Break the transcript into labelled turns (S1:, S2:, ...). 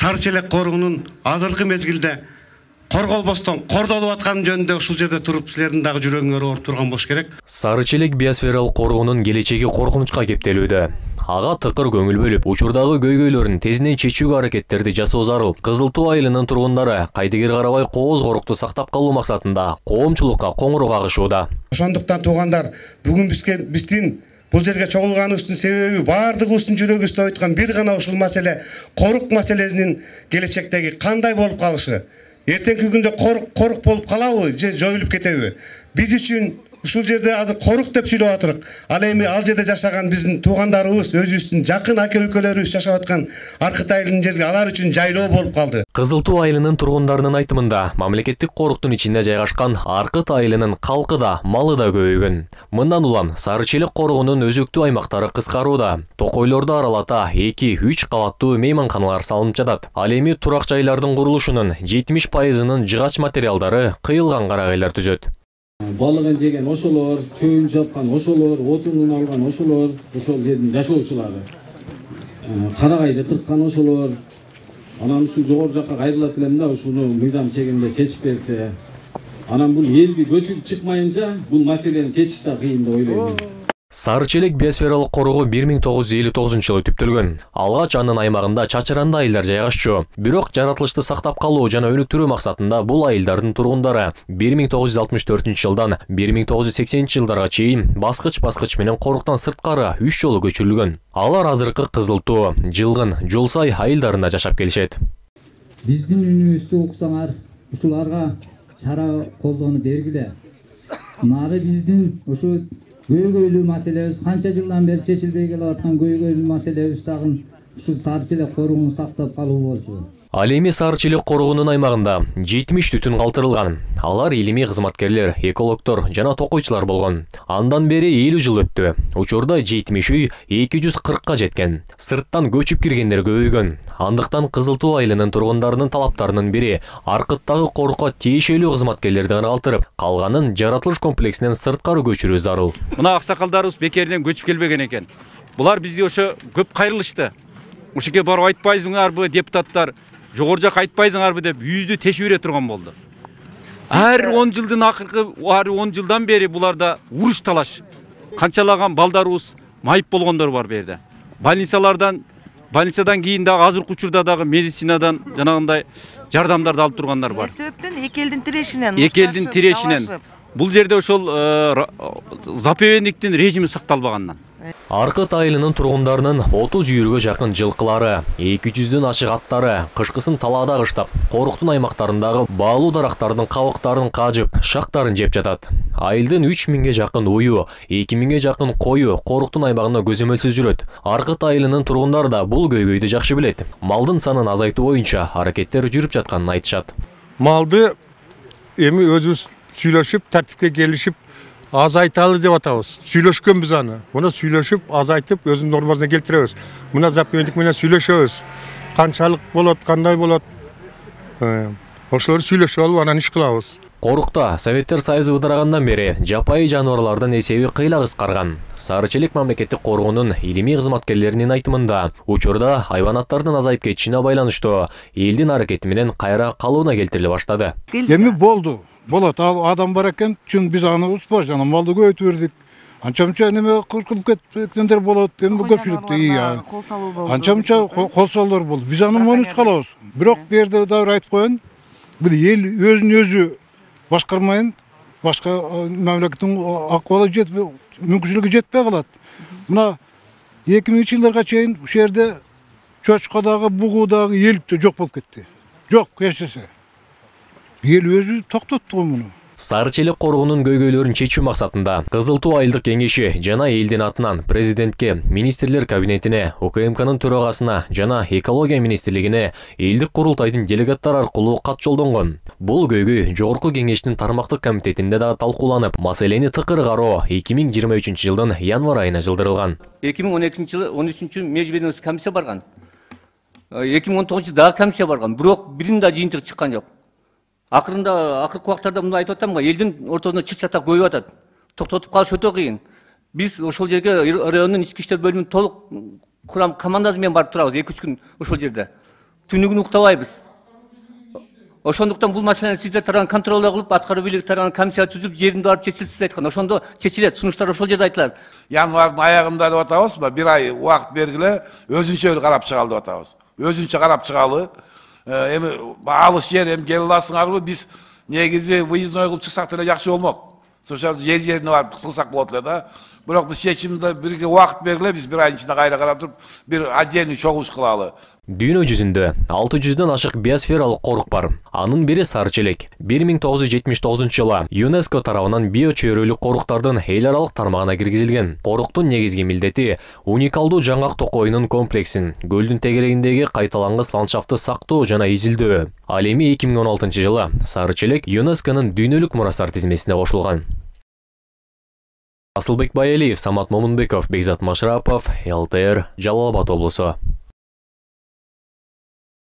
S1: Сары Челек корығынын азыркы мезгилде корголбостон кордолуп аткан жөнүндө ушул жерде туруп силердин дагы жүрөгүңөр ооруп турган болуш керек.
S2: Сары Челек биосфералык корығынын келечеги коркунучка кептелүүдө. Ага тыкыр көңүл бөлүп, учурдагы көйгөйлөрүн тезинен чечүүгө аракеттерди жасоо зарыл. Кызыл Туу айылынын тургундары кайдыгер карабай кооз корукту сактап калуу максатында коомчулукка коңгуроо кагышууда.
S1: Ошондуктан туугандар, бүгүн биздин бул жерге чогулганыбыздын себеби баардыгыбыздын жүрөгүбүздө айткан бир гана ушул маселе корук маселесинин келечектеги кандай болуп калышы. Эртеңки күндө корук болуп калабы же жоюлуп кетеби? Биз үчүн ушул жерде азыр корук деп сүйлөп атырык. Ал эми ал жерде жашаган биздин туугандарыбыз, өзүбүздүн жакын аке-өлкөлөрүбүз жашап аткан Аркыт айылынын жери алар үчүн жайлоо болуп калды.
S2: Кызыл Туу айылынын тургундарынын айтымында, мамлекеттик коруктун ичинде жайгашкан Аркыт айылынын калкы да, малы да көбөйгөн. Мындан улам Сары Челек коругунун өзөктүү аймактары кыскарууда. Токойлорду аралата 2-3 кабаттуу мейманканалар салынып жатат. Ал эми турак жайлардын курулушунун 70%-нын жыгач материалдары кыйылган карагайлар түзөт.
S3: Балыгын жеген ошолор, чөйүн чапкан ошолор, отунун алган ошолор, ошол жердин жашоочулары. Карагайды кырткан ошолор. Анан ушул жогору жакка кайрылат элем да, ушуну мыйдам чегинде чечип берсе. Анан бул элди көчүп чыкмайынча бул маселени чечиш да кыйын деп ойлойм.
S2: Сары Челек биосфералык коругу 1959-жылы түптөлгөн. Алгач анын аймагында чачыранды айылдар жайгашчу. Бирок жаратылышты сактап калуу жана өнүктүрүү максатында бул айылдардын тургундары 1964-жылдан 1980-жылдарга чейин баскыч менен коруктан сырткары 3 жолу көчүрүлгөн. Алар азыркы Кызыл Туу, Жылгын, Жолсай айылдарында жашап келишет.
S4: Биздин үнүбүздү уксаңар, ушуларга чара колдонуп бергиле. Нары биздин ушу көйгөйлүү маселебиз канча жылдан бери чечилбей келип аткан көйгөйлүү маселебиз дагы ушул Сары Челек коругун сактап калуу болчу.
S2: Ал эми Сары Челек коругунун аймагында 70 түтүн калтырылган. Алар илимий кызматкерлер, экологдор жана токойчулар болгон. Андан бери 50 жыл өттү. Учурда 70 үй 240ка жеткен. Сырттан көчүп киргендер көбөйгөн. Андыктан Кызыл Туу айылынын тургундарынын талаптарынын бири Аркыттагы корукка тиешелүү кызматкерлерди гана калтырып, калганын жаратылыш комплексинен сырткары көчүрүү зарыл.
S5: Мына аксакалдарыбыз бекеринен көчүп келбеген экен. Булар бизге ошо көп кайрылышты. Ушеге барып айтпайсыңарбы депутаттар? Жогору жак айтпайсыңарбы деп үйүздү тешип бере турган болду. Ар 10 жылдын акыркы 10 жылдан бери буларда уруш талаш. Канчалаган балдарыбыз майып болгондор бар бу жерде. Больницадан кийин дагы азыркы учурда дагы медицинадан жанагындай жардамдарды алып тургандар бар.
S6: Себептен эки элдин тирешинен.
S5: Бул жерде ошол заповедниктин режими сакталбагандан.
S2: Аркыт айылынын тургундарынын 30 үйүргө жакын жылкылары, 200дөн ашык аттары кышкысын талаада кыштап, коруктун аймактарындагы баалуу дарактардын кабыктарын кажып, шактарын жеп жатат. Айылдын 3000ге жакын уюу, 2000ге жакын кою коруктун аймагында көзөмөлсүз жүрөт. Аркыт айылынын тургундары да бул көйгөйдү жакшы билет. Малдын санын азайтуу боюнча аракеттер жүрүп жатканын айтышат.
S7: Малды эми өзүбүз сүйлөшүп, тартипке келишип азайталы деп атабыз. Сүйлөшкөнбүз аны. Муну сүйлөшүп, азайтып, өзүнүн нормасына келтиребиз. Муна заповедник менен сүйлөшөбүз. Канчалык болот, кандай болот? Ошолорду сүйлөшүп алып, анан иш кылабыз.
S2: Корукта Советтер Союзу ыдырагандан бери жапайы жаныбарлардын эсеби кыйла кыскарган. Сары Челек мамлекеттик коргоонун илимий кызматкерлеринин айтымында, учурда хайванаттардын азайып кетишине байланыштуу элдин аракети менен кайра калууна келтириле баштады.
S8: Эми болду. Болот, адам бар экен, чын биз аны успаш, жана малды көбөйтүп бердик. Анча-мынча неме кыркылып кеткендер болот, эми көпчүлүктө анча-мынча кол салуулар болду. Биз аны монус калабыз. Бирок бу жерде да айтып коеюн, бул эл өзүн өзү башкармайын, башка мамлекеттин акыбалы мүмкүнчүлүгү жетпей калат. Мына 2000-жылдарга чейин ушул жерде чочкадагы, бугудагы элик жок болуп кетти. Жок, эчесе. Ел өзү токтотту го муну.
S2: Сары Челек коргоонун көйгөйлөрүн чечүү максатында Кызыл Туу айылдык кеңеши жана элдин атынан президентке, министрлер кабинетине, УКМКнын төрагасына жана экология министрлигине элдик курултайдын делегаттары аркылуу кат жолдонгон. Бул көйгөй жогорку кеңештин тармактык комитетинде да талкууланып, маселени тыкыр кароо 2023-жылдын январь айына жылдырылган.
S9: 2012-жылы 13-чү межбеденский комиссия барган. 2019-жылы дагы комиссия барган. Бирок биринин да жыйынтыгы чыккан жок. Акыркы убактарда мындай айтып атам го, элдин ортосунда чыр-чатак көбөйүп атат. Токтотуп калыш өтө кыйын. Биз ошол жерге райондун ички иштер бөлүмүнүн толук курам командасы менен барып турабыз 2-3 күн ошол жерде. түнүгүн уктабайбыз. Ошондуктан бул маселени сиздер тарабынан контролдоо кылып, аткаруу бийлиги тарабынан комиссия түзүп, жеринде барып чечилсиз айткан. Ошондо чечилет, сунуштар ошол жерде айтылат.
S6: Январдын аягында деп атабызбы, бир ай убакыт бергиле, өзүнчө карап чыгалы деп атабыз. Өзүнчө карап чыгалы. Эми алыс жер, эми келе аласыңарбы? Биз негизи выездной кылып чыксак деле жакшы болмок. Ошол жерине барып кылсак болот эле да. Бирок биз чечимди бирге убакыт бергиле, биз бир айдын ичинде кайра карап туруп, бир отдельный чогулуш кылалы.
S2: Дүйнө жүзүндө 600дөн ашык биосфералык корук бар. Анын бири Сарычелек. 1979-жылы ЮНЕСКО тарабынан биочөйрөлүк коруктардын эл аралык тармагына киргизилген. Коруктун негизги милдети уникалдуу жаңгак токойунун комплексин, көлдүн тегерегиндеги кайталангыс ландшафтты сактоо жана изилдөө. Ал эми 2016-жылы Сарычелек ЮНЕСКОнун дүйнөлүк мурастар тизмесине кошулган. Асылбек Байалиев, Самат Момунбеков, Бекзат Машрапов, ЛТР, Жалал Абад облусу.